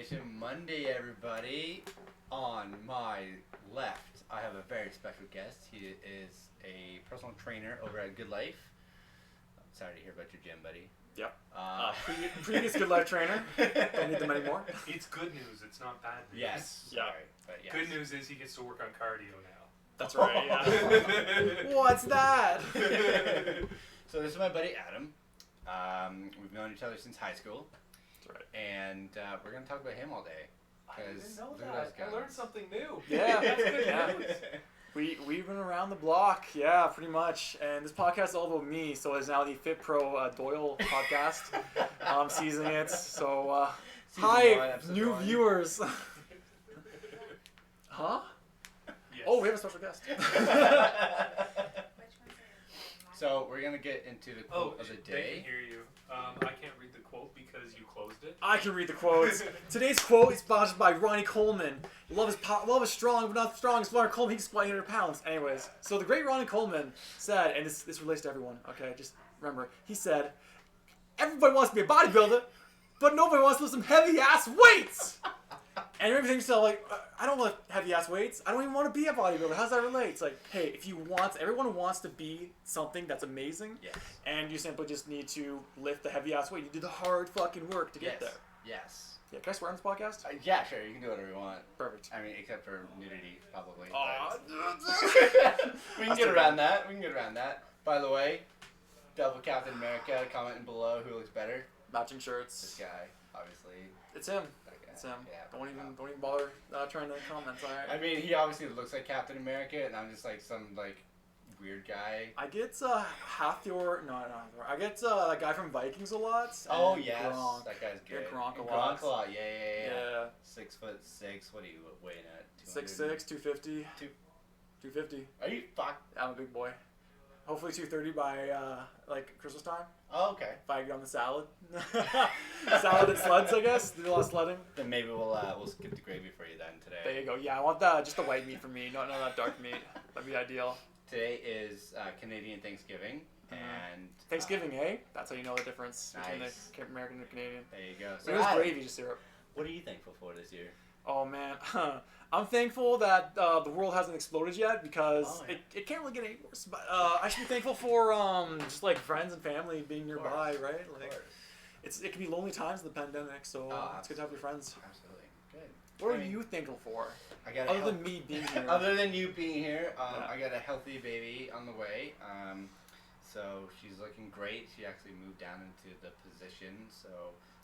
Motivation Monday, everybody. On my left, I have a very special guest. He is a personal trainer over at Good Life. I'm sorry to hear about your gym, buddy. Yep. Previous Good Life trainer. Don't need them anymore. It's good news. It's not bad news. Yes. Yeah. Sorry, but yes. Good news is he gets to work on cardio now. That's right. Yeah. What's that? So this is my buddy Adam. We've known each other since high school. That's right. And we're going to talk about him all day. I didn't know look at those that. I guns. learned something new. Yeah. That's good Yeah. news. We've been around the block, yeah, pretty much. And this podcast is all about me, so it's now the Fit Pro Doyle podcast. I'm seasoning it. So, Season hi, one, episode new one. viewers. Huh? Yes. Oh, we have a special guest. So we're going to get into the quote of the They day. can hear you. I can't read the quote because you closed it. I can read the quotes. Today's quote is sponsored by Ronnie Coleman. Love is strong, but not strong as Ronnie Coleman. He can squat 800 pounds. Anyways, so the great Ronnie Coleman said, and this relates to everyone, okay, just remember, he said, everybody wants to be a bodybuilder, but nobody wants to lift some heavy-ass weights. And you remember thinking to yourself, like, I don't want heavy-ass weights. I don't even want to be a bodybuilder. How does that relate? It's like, hey, everyone wants to be something that's amazing. Yes. And you simply just need to lift the heavy-ass weight. You do the hard fucking work to get there. Yes. Yeah, can I swear on this podcast? Yeah, sure. You can do whatever you want. Perfect. I mean, except for nudity, probably. Aw. but- we can That's get too around bad. that. We can get around that. By the way, Double Captain America, commenting below who looks better. Matching This shirts. guy, obviously. It's him. That guy. It's him. Yeah, Don't even bother trying to comment. I Alright. mean, he obviously looks like Captain America, and I'm just like some weird guy. I get Hathor. No. I get that guy from Vikings a lot. Oh and yes, Gronk. that guy's good. Yeah, Gronk a Gronk lot. a lot. Yeah. Yeah. 6'6". What are you weighing at? 6'6", 250. Two- 250. Are you fuck? I'm a big boy. Hopefully 230 by Christmas time. Oh, okay. If I get on the salad. Salad and sleds, I guess. Do a lot of sledding. Then maybe we'll skip the gravy for you then today. There you go. Yeah, I want just the white meat for me. Not that dark meat. That'd be ideal. Today is Canadian Thanksgiving, Mhm. and Thanksgiving, eh? That's how you know the difference between Nice. the American and Canadian. there you go. So it was Adam, gravy, just syrup. What are you thankful for this year? Oh man, I'm thankful that the world hasn't exploded yet because Oh, yeah. it can't really get any worse. But I should be thankful for just like friends and family being nearby, right? Of Like course. it can be lonely times in the pandemic, so Oh, it's good to have your friends. Absolutely. Good. What I are mean, you thankful for? I got Other than me being here. Other than you being here, Yeah. I got a healthy baby on the way. So she's looking great. She actually moved down into the position. So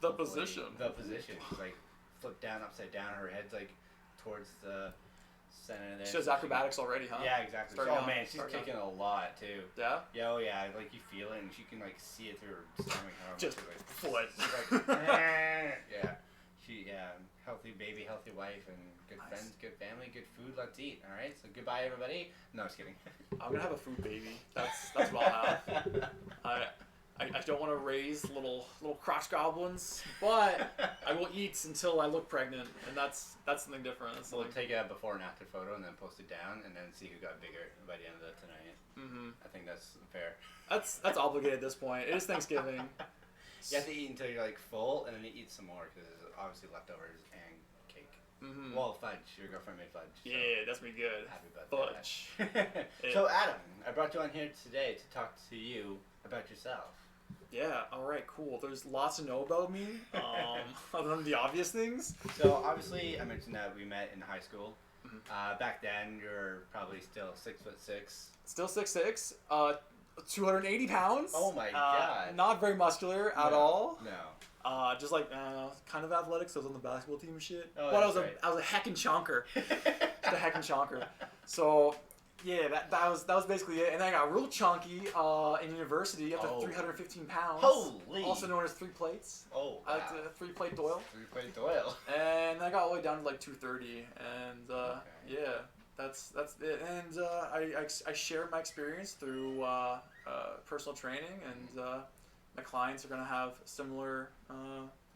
The hopefully- position? The position. She's like flipped down, upside down. Her head's like towards the center there. She does so acrobatics already, huh? Yeah, exactly. Starting Oh on- man, she's starting on. kicking a lot too. Yeah. Yeah, oh yeah, like you feel it, and she can like see it through her stomach. Just She's like, foot. she's like, yeah. Healthy baby, healthy wife, and good Nice. friends, good family, good food. Let's eat. All right. So goodbye, everybody. No, just kidding. I'm gonna have a food baby. That's what I'll have. I don't want to raise little crotch goblins, but I will eat until I look pregnant, and that's something different. It's So we'll like, take a before and after photo and then post it down, and then see who got bigger by the end of the tonight. I think that's fair. that's obligated at this point. It is Thanksgiving. You have to eat until you're like full, and then you eat some more because there's obviously leftovers and cake. Well, fudge. Your girlfriend made fudge. So Yeah, that's be good. happy birthday. Fudge. So Adam, I brought you on here today to talk to you about yourself. Yeah. All right. Cool. There's lots to know about me. Other than the obvious things. So obviously, I mentioned that we met in high school. Back then, you're probably still 6'6". Still 6'6". 280 pounds. Oh my God. Not very muscular at No, all. No. Just like kind of athletic. So I was on the basketball team and shit. Oh, but I that's was right. I was a heckin' chonker. Just a heckin' chonker. So yeah, that was basically it. And then I got real chunky in university up to Oh. 315 pounds. Holy. Also known as 3 plates. Oh, I wow. like the 3-plate Doyle. 3-plate Doyle. And I got all the way down to like 230. And yeah, that's it. And I share my experience through personal training, and my clients are gonna have similar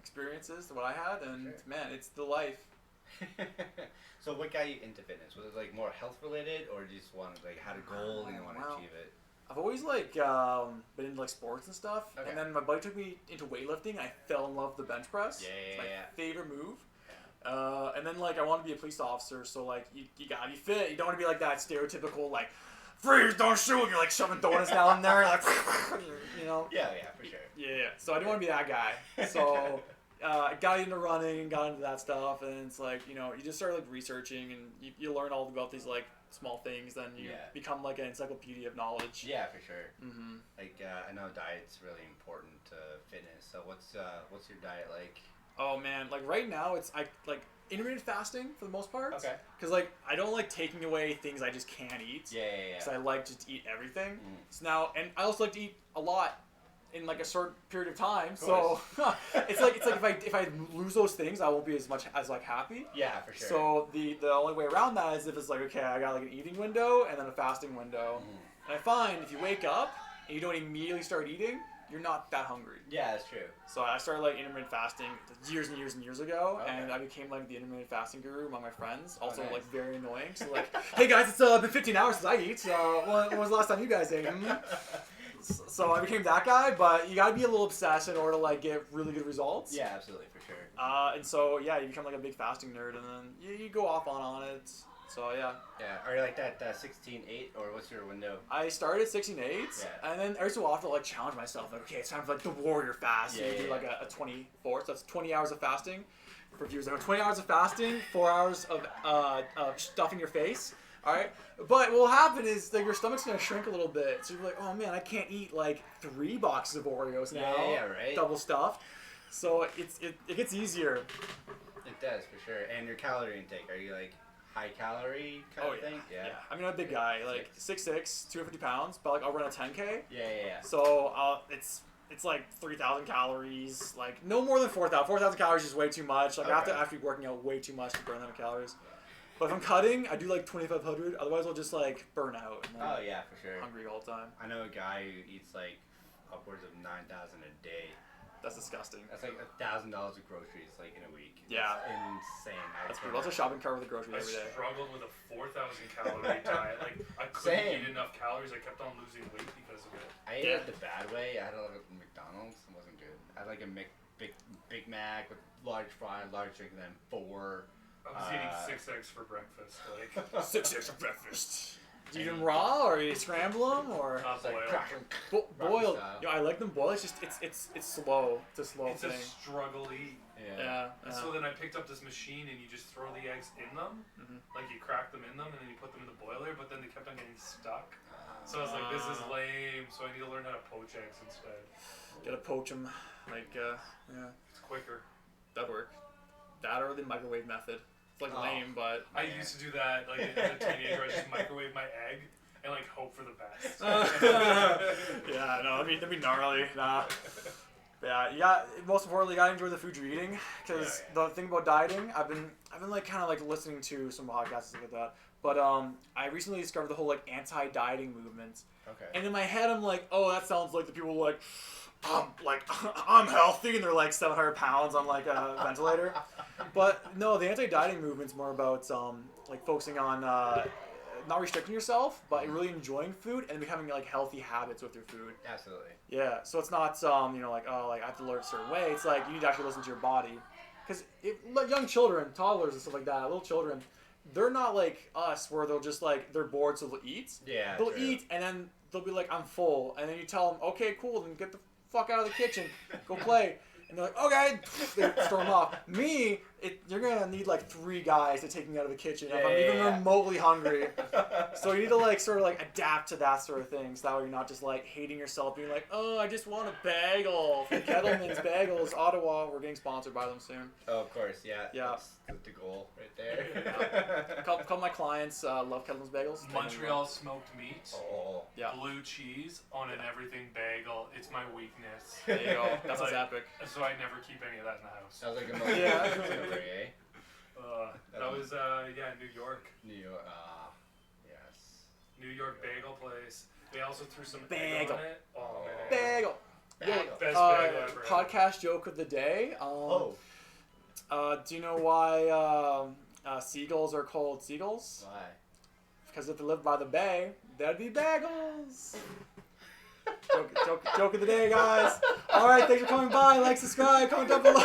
experiences to what I had. And Sure. man, it's the life. So what got you into fitness? Was it like more health related, or you just wanted like had a goal and you want to Well, achieve it? I've always been into like sports and stuff, Okay. and then my buddy took me into weightlifting. And I fell in love with the bench press. Yeah, It's yeah, my yeah. favorite move. Yeah. And then like I want to be a police officer, so like you gotta be fit. You don't want to be like that stereotypical like freeze, don't shoot. You're like shoving donuts down there, like you know. Yeah, for sure. Yeah. So I didn't want to be that guy. So I got into running and got into that stuff, and it's like you just start like researching and you learn all about these like small things. Then you become like an encyclopedia of knowledge. Yeah, for sure. Mm-hmm. Like I know diet's really important to fitness. So what's your diet like? Oh man, like right now it's like intermittent fasting for the most part. Okay. Because like I don't like taking away things I just can't eat. Yeah. Because I like just to eat everything. So now, and I also like to eat a lot in like a short period of time. So it's like if I lose those things, I won't be as much as like happy. Yeah, for sure. So the only way around that is if it's like okay, I got like an eating window and then a fasting window. And I find if you wake up and you don't immediately start eating, you're not that hungry. Yeah, that's true. So I started like intermittent fasting years and years and years ago, Okay. and I became like the intermittent fasting guru among my friends. Also nice. like very annoying. So like, hey guys, it's been 15 hours since I eat. When was the last time you guys ate? So I became that guy, but you gotta be a little obsessed in order to like get really good results. Yeah, absolutely, for sure. And so yeah, you become like a big fasting nerd, and then you go off on it. So yeah. Yeah, are you like that 16-8, or what's your window? I started 16-8, Yeah. and then every so often I'll like challenge myself, like, okay, it's time for like the warrior fast. Yeah, And you do yeah, like a 24, so that's 20 hours of fasting. For viewers, 20 hours of fasting, 4 hours of stuffing your face. All right, but what will happen is like your stomach's gonna shrink a little bit, so you're like, oh man, I can't eat like 3 boxes of Oreos now, Yeah, right. double stuffed. So it gets easier. It does, for sure. And your calorie intake, are you like high calorie kind of thing? Yeah. I mean, I'm a big guy, like 6'6", 250 pounds, but like I'll run a 10K. Yeah. So it's like 3,000 calories, like no more than 4,000. 4,000 calories is way too much. Like I have to actually be working out way too much to burn that many calories. But if I'm cutting, I do like 2,500. Otherwise, I'll just like burn out and then Oh yeah, for sure. hungry all the time. I know a guy who eats like upwards of 9,000 a day. That's disgusting. That's like $1,000 of groceries like in a week. Yeah. It's insane. That's brutal. That's a shopping cart with a grocery I every day. struggled with a 4,000 calorie diet. Like I couldn't eat enough calories. I kept on losing weight because of it. I ate it the bad way. I had like a McDonald's. It wasn't good. I had like a Big Mac with large fry, large chicken, then 4. I was eating 6 eggs for breakfast. Like 6 eggs for breakfast. Do you eat them raw or you scramble them or not It's like boiled. crack 'em. boiled? style. Yeah, I like them boiled. It's just it's slow. It's a slow It's thing. a struggle eat. Yeah. And so then I picked up this machine and you just throw the eggs in them, like you crack them in them and then you put them in the boiler, but then they kept on getting stuck. So I was like, this is lame, so I need to learn how to poach eggs instead. Gotta poach them. Like yeah, It's quicker. that'd work. That or the microwave method. It's like lame, but I used to do that like as a teenager. I just microwave my egg and like hope for the best. yeah, no, that'd be gnarly. Nah. Yeah, you got most importantly, you gotta enjoy the food you're eating. Because the thing about dieting, I've been like kind of like listening to some podcasts and stuff like that. But I recently discovered the whole like anti-dieting movement. Okay. And in my head, I'm like, oh, that sounds like the people like I'm healthy, and they're like 700 pounds on like a ventilator. But no, the anti-dieting movement's more about like focusing on not restricting yourself, but really enjoying food and having like healthy habits with your food. Absolutely. Yeah, so it's not like oh, like I have to learn a certain way. It's like you need to actually listen to your body, because young children, toddlers and stuff like that, little children, they're not like us where they'll just like they're bored so they'll eat. Yeah. They'll true. eat and then they'll be like I'm full, and then you tell them okay cool, then get the fuck out of the kitchen, go play. And they're like, okay, they storm off. Me, you're gonna need like 3 guys to take me out of the kitchen if I'm even remotely hungry. So you need to like sort of like adapt to that sort of thing, so that way you're not just like hating yourself, being like, oh, I just want a bagel from Kettleman's Bagels, Ottawa. We're getting sponsored by them soon. Oh, of course, yeah. Yeah. That's the goal right there. A couple of my clients love Kettleman's Bagels. Montreal smoked meat, Oh. Yeah. blue cheese on an everything bagel. It's my weakness. There you go. That sounds Like, epic. So I never keep any of that in the house. Sounds like a moment. Yeah. eh? That was New York. New York. Yes. New York bagel place. They also threw some Bagel. egg on it. Oh man. Bagel. Bagel. Best bagel ever. Podcast joke of the day. Do you know why seagulls are called seagulls? Why? Because if they lived by the bay, there'd be bagels. Joke of the day, guys. All right, thanks for coming by. Like, subscribe, comment down below.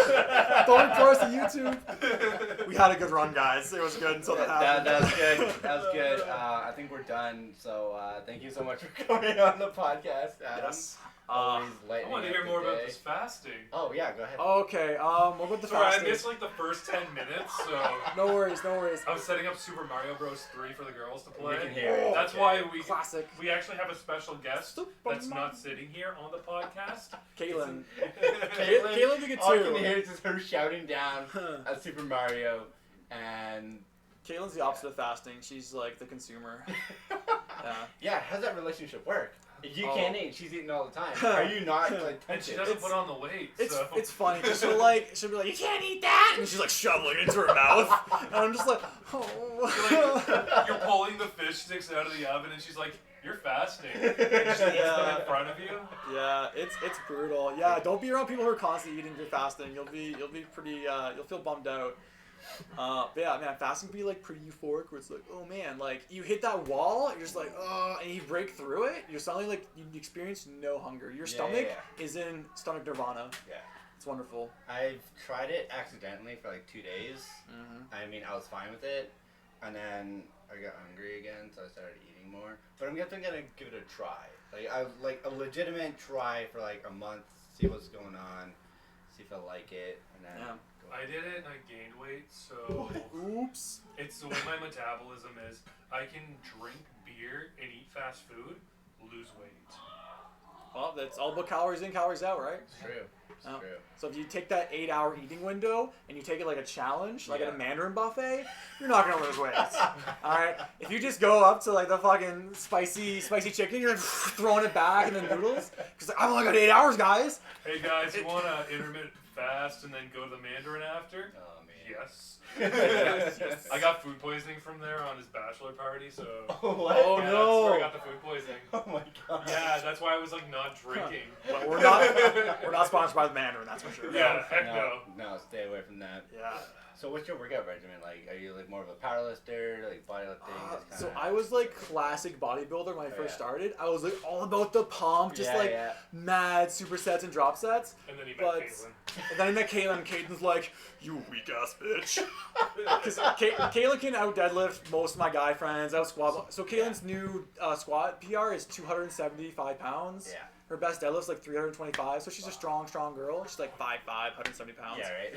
Don't report us to YouTube. We had a good run, guys. It was good until that happened. That was good. That was good. I think we're done. So thank you so much for coming on the podcast, Adam. Yes. Always I lightening want to up hear the more about day. this fasting. Oh yeah, go ahead. Okay. We'll go with the Sorry, I fasting. missed like the first 10 minutes, so No worries. I was setting up Super Mario Bros. 3 for the girls to play. We can hear it. That's Okay. why we Classic. actually have a special guest that's not sitting here on the podcast. Caitlin. Caitlin, Caitlin did it all you too. can hear is just her shouting down at Super Mario, and Caitlin's the opposite of fasting. She's like the consumer. yeah, how's that relationship work? If you Oh. can't eat, she's eating all the time. Are you not like And she tempted? doesn't put on the weight, so. It's funny. 'Cause she'll be like, you can't eat that, and she's like shoveling it into her mouth, and I'm just like, oh. You're pulling the fish sticks out of the oven, and she's like, "You're fasting." And she eats them Yeah. in front of you. Yeah, it's brutal. Yeah, don't be around people who are constantly eating if you're fasting. You'll be pretty. You'll feel bummed out. But yeah, man, fasting can be like pretty euphoric, where it's like, oh man, like you hit that wall, you're just like, oh, and you break through it. You're suddenly like you experience no hunger. Your stomach is in stomach nirvana. Yeah. It's wonderful. I've tried it accidentally for like 2 days. Mm-hmm. I mean, I was fine with it, and then I got hungry again, so I started eating more. But I'm definitely gonna give it a try. Like a legitimate try for like a month, see what's going on, see if I like it, and then. Yeah. I did it and I gained weight, so Oops. it's the way my metabolism is. I can drink beer and eat fast food, lose weight. Well, that's all about calories in, calories out, right? It's true. It's Oh. true. So if you take that 8-hour eating window and you take it like a challenge, like at Yeah. a Mandarin buffet, you're not gonna lose weight. All right. If you just go up to like the fucking spicy chicken, you're like throwing it back and the noodles, because I've only got 8 hours, guys. Hey guys, you want to intermittent fast and then go to the Mandarin after? Oh man. Yes. Yes. I got food poisoning from there on his bachelor party, so. Oh, what? Oh, Yeah, no. That's where I got the food poisoning. Oh my god. Yeah, that's why I was like not drinking. But we're not sponsored by the Mandarin, that's for sure. Yeah, heck no. No, stay away from that. Yeah. So what's your workout regimen like? Are you like more of a powerlifter, like bodybuilding? So I was like classic bodybuilder when I first started. I was like all about the pump, just mad supersets and drop sets. And then he met But Caitlin. and then I met Caitlin. And Caitlin's like, you weak ass bitch. Because Caitlin can out deadlift most of my guy friends, out squat. So Caitlin's new squat PR is 275 pounds. Yeah. Her best deadlift's like 325. So she's a strong girl. She's like 5'5", 170 pounds. Yeah, right.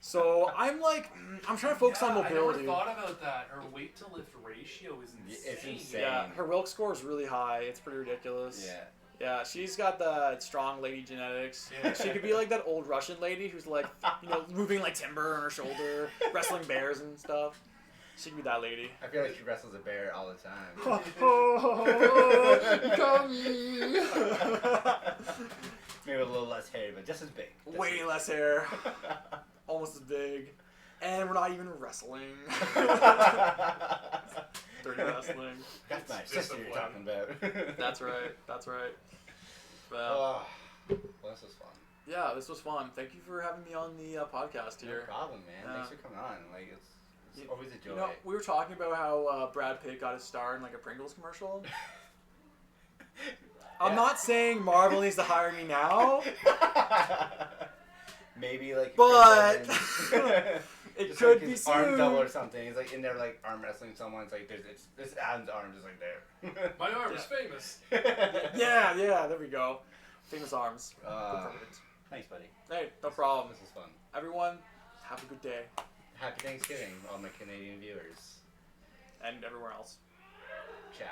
So I'm like, I'm trying to focus on mobility. I never thought about that. Her weight to lift ratio is insane. It's insane. Yeah, her Wilk score is really high. It's pretty ridiculous. Yeah. Yeah, she's got the strong lady genetics. Yeah. She could be like that old Russian lady who's like, moving like timber on her shoulder, wrestling bears and stuff. She could be that lady. I feel like she wrestles a bear all the time. Got me. Maybe a little less hair, but just as big. Just Way as less hair. Almost as big. And we're not even wrestling. Dirty wrestling. That's my It's sister you're discipline. talking about. That's right. That's right. Well, Oh, well, this was fun. yeah, this was fun. Thank you for having me on the podcast No here. problem, man. Yeah. Thanks for coming on. Like, it's You- always a joy. You know, we were talking about how Brad Pitt got his star in like a Pringles commercial. I'm Yeah. not saying Marvel needs to hire me now. Maybe like. But- Chris Evans. It Just could like be his arm soon. double or something. He's like in there like arm wrestling someone. It's like this Adam's arm just like there. My arm is famous. Yeah, there we go. Famous arms. Perfect. Thanks, buddy. Hey, no problem. This is fun. Everyone, have a good day. Happy Thanksgiving, all my Canadian viewers. And everywhere else. Ciao.